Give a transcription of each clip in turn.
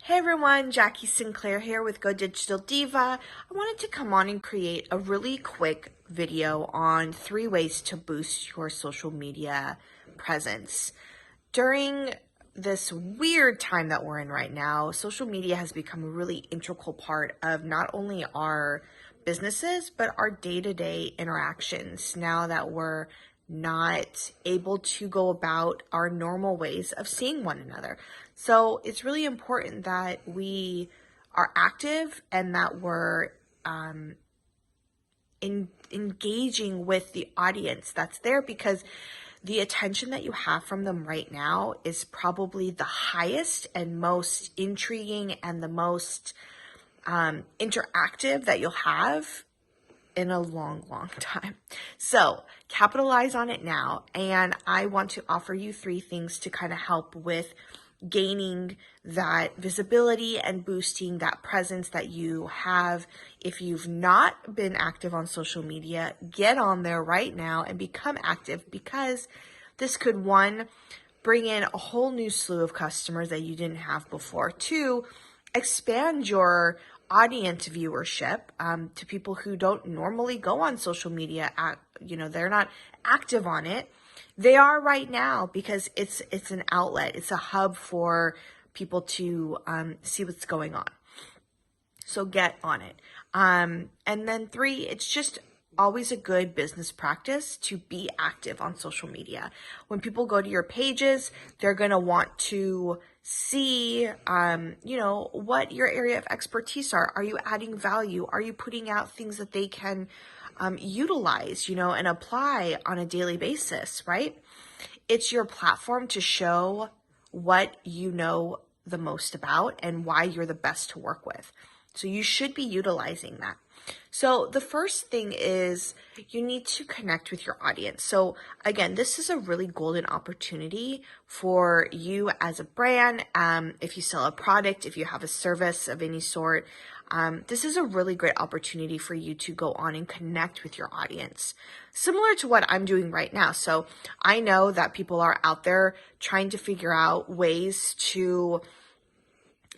Hey everyone, Jackie Sinclair here with Go Digital Diva. I wanted to come on and create a really quick video on 3 ways to boost your social media presence. During this weird time that we're in right now, social media has become a really integral part of not only our businesses, but our day-to-day interactions now that we're not able to go about our normal ways of seeing one another. So it's really important that we are active and that we're engaging with the audience that's there, because the attention that you have from them right now is probably the highest and most intriguing and the most interactive that you'll have in a long time. So capitalize on it now. And I want to offer you 3 things to kind of help with gaining that visibility and boosting that presence that you have. If you've not been active on social media, get on there right now and become active, because this could, 1, bring in a whole new slew of customers that you didn't have before. 2, expand your audience viewership to people who don't normally go on social media. They're not active on it. They are right now, because it's an outlet. It's a hub for people to see what's going on. So get on it. And then 3, it's just always a good business practice to be active on social media. When people go to your pages, they're going to want to see, what your area of expertise are. Are you adding value? Are you putting out things that they can utilize, and apply on a daily basis, right? It's your platform to show what you know the most about and why you're the best to work with. So you should be utilizing that. So the first thing is you need to connect with your audience. So again, this is a really golden opportunity for you as a brand. If you sell a product, if you have a service of any sort, this is a really great opportunity for you to go on and connect with your audience, similar to what I'm doing right now. So I know that people are out there trying to figure out ways to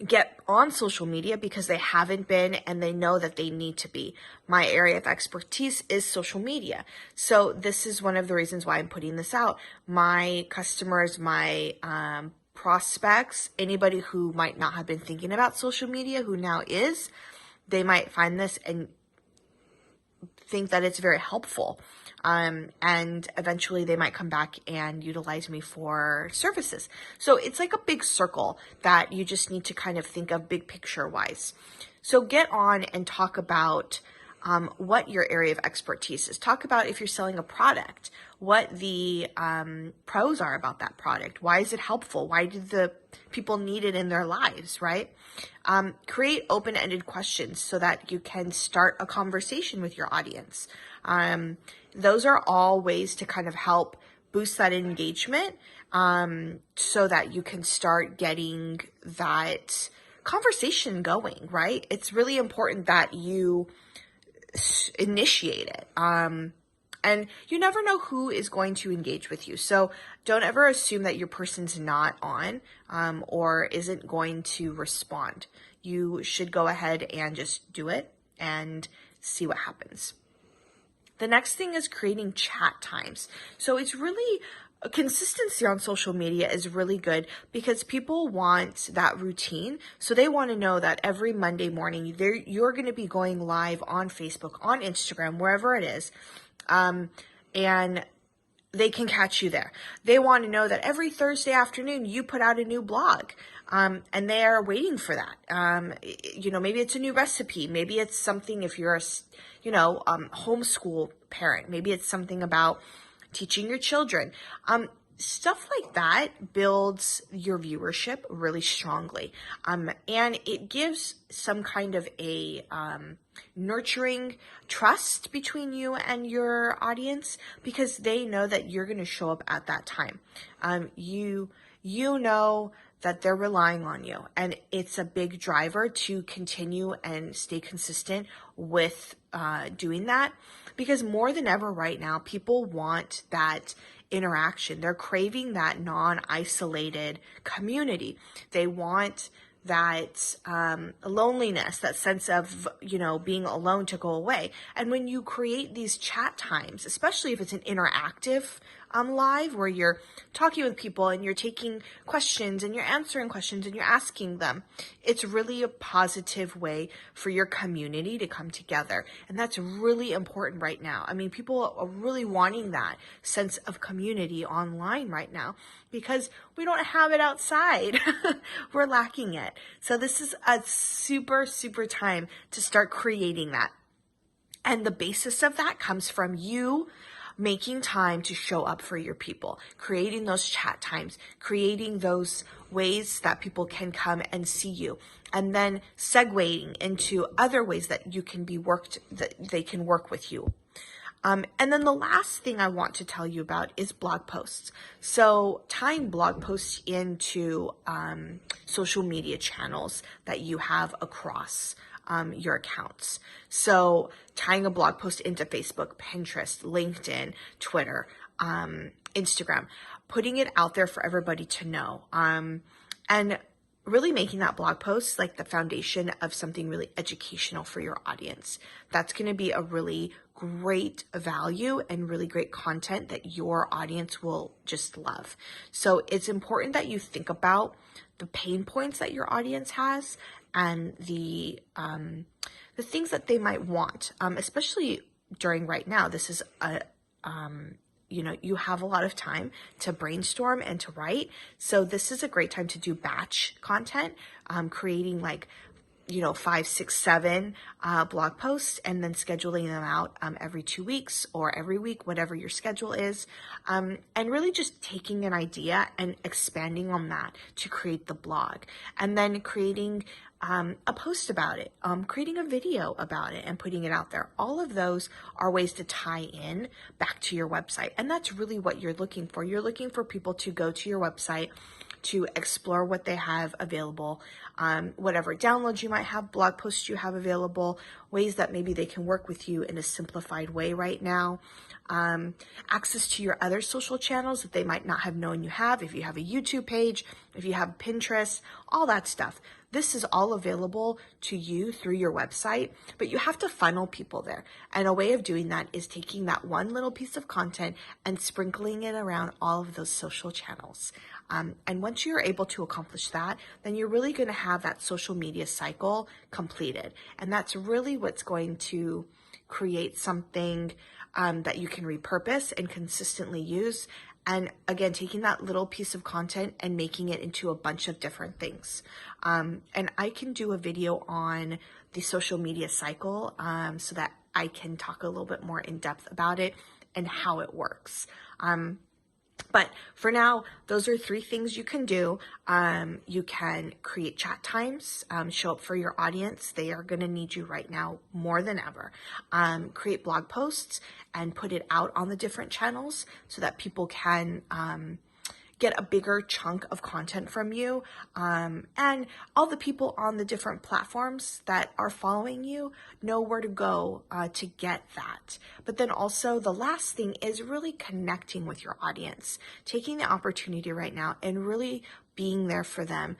get on social media because they haven't been, and they know that they need to be. My area of expertise is social media. So this is one of the reasons why I'm putting this out. My customers, my prospects, anybody who might not have been thinking about social media, who now is, they might find this and think that it's very helpful. And eventually they might come back and utilize me for services. So it's like a big circle that you just need to kind of think of big picture wise. So get on and talk about what your area of expertise is. Talk about, if you're selling a product, what the pros are about that product. Why is it helpful? Why do the people need it in their lives, right? Create open-ended questions so that you can start a conversation with your audience. Those are all ways to kind of help boost that engagement, so that you can start getting that conversation going, right? It's really important that you initiate it. And you never know who is going to engage with you. So don't ever assume that your person's not on, or isn't going to respond. You should go ahead and just do it and see what happens. The next thing is creating chat times. So it's really, consistency on social media is really good, because people want that routine. So they want to know that every Monday morning you're going to be going live on Facebook, on Instagram, wherever it is. And they can catch you there. They want to know that every Thursday afternoon you put out a new blog, and they are waiting for that. Maybe it's a new recipe. Maybe it's something, if you're a, homeschool parent, maybe it's something about teaching your children. Stuff like that builds your viewership really strongly. And it gives some kind of a nurturing trust between you and your audience, because they know that you're going to show up at that time. You know that they're relying on you, and it's a big driver to continue and stay consistent with doing that, because more than ever right now, people want that interaction. They're craving that non-isolated community. They want that loneliness, that sense of, being alone to go away. And when you create these chat times, especially if it's an interactive live where you're talking with people and you're taking questions and you're answering questions and you're asking them, it's really a positive way for your community to come together. And that's really important right now. I mean, people are really wanting that sense of community online right now because we don't have it outside. We're lacking it. So this is a super, super time to start creating that. And the basis of that comes from you making time to show up for your people, creating those chat times, creating those ways that people can come and see you, and then segueing into other ways that you can be worked, that they can work with you. And then the last thing I want to tell you about is blog posts. So tying blog posts into social media channels that you have across your accounts. So tying a blog post into Facebook, Pinterest, LinkedIn, Twitter, Instagram, putting it out there for everybody to know. And really making that blog post like the foundation of something really educational for your audience. That's going to be a really great value and really great content that your audience will just love. So it's important that you think about the pain points that your audience has and the things that they might want, especially during right now. This is you have a lot of time to brainstorm and to write. So this is a great time to do batch content, creating 5, 6, 7 blog posts and then scheduling them out every 2 weeks or every week, whatever your schedule is. And really just taking an idea and expanding on that to create the blog, and then creating a post about it, creating a video about it and putting it out there. All of those are ways to tie in back to your website. And that's really what you're looking for. You're looking for people to go to your website to explore what they have available, whatever downloads you might have, blog posts you have available, ways that maybe they can work with you in a simplified way right now, access to your other social channels that they might not have known you have. If you have a YouTube page, if you have Pinterest, all that stuff. This is all available to you through your website, but you have to funnel people there. And a way of doing that is taking that one little piece of content and sprinkling it around all of those social channels. And once you're able to accomplish that, then you're really going to have that social media cycle completed. And that's really what's going to create something that you can repurpose and consistently use. And again, taking that little piece of content and making it into a bunch of different things. And I can do a video on the social media cycle so that I can talk a little bit more in depth about it and how it works. But for now, those are 3 things you can do. You can create chat times, show up for your audience. They are going to need you right now more than ever. Create blog posts and put it out on the different channels so that people can get a bigger chunk of content from you. And all the people on the different platforms that are following you know where to go to get that. But then also the last thing is really connecting with your audience, taking the opportunity right now and really being there for them,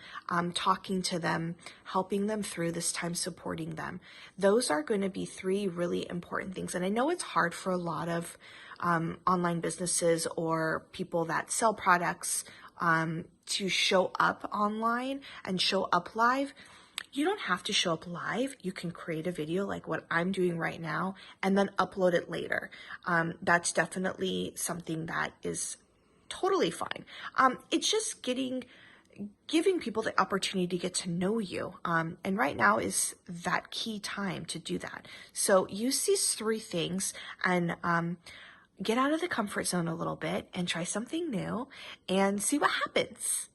talking to them, helping them through this time, supporting them. Those are going to be 3 really important things. And I know it's hard for a lot of online businesses or people that sell products to show up online and show up live. You don't have to show up live. You can create a video like what I'm doing right now and then upload it later. That's definitely something that is totally fine. It's just giving people the opportunity to get to know you. And right now is that key time to do that. So use these 3 things and get out of the comfort zone a little bit and try something new and see what happens.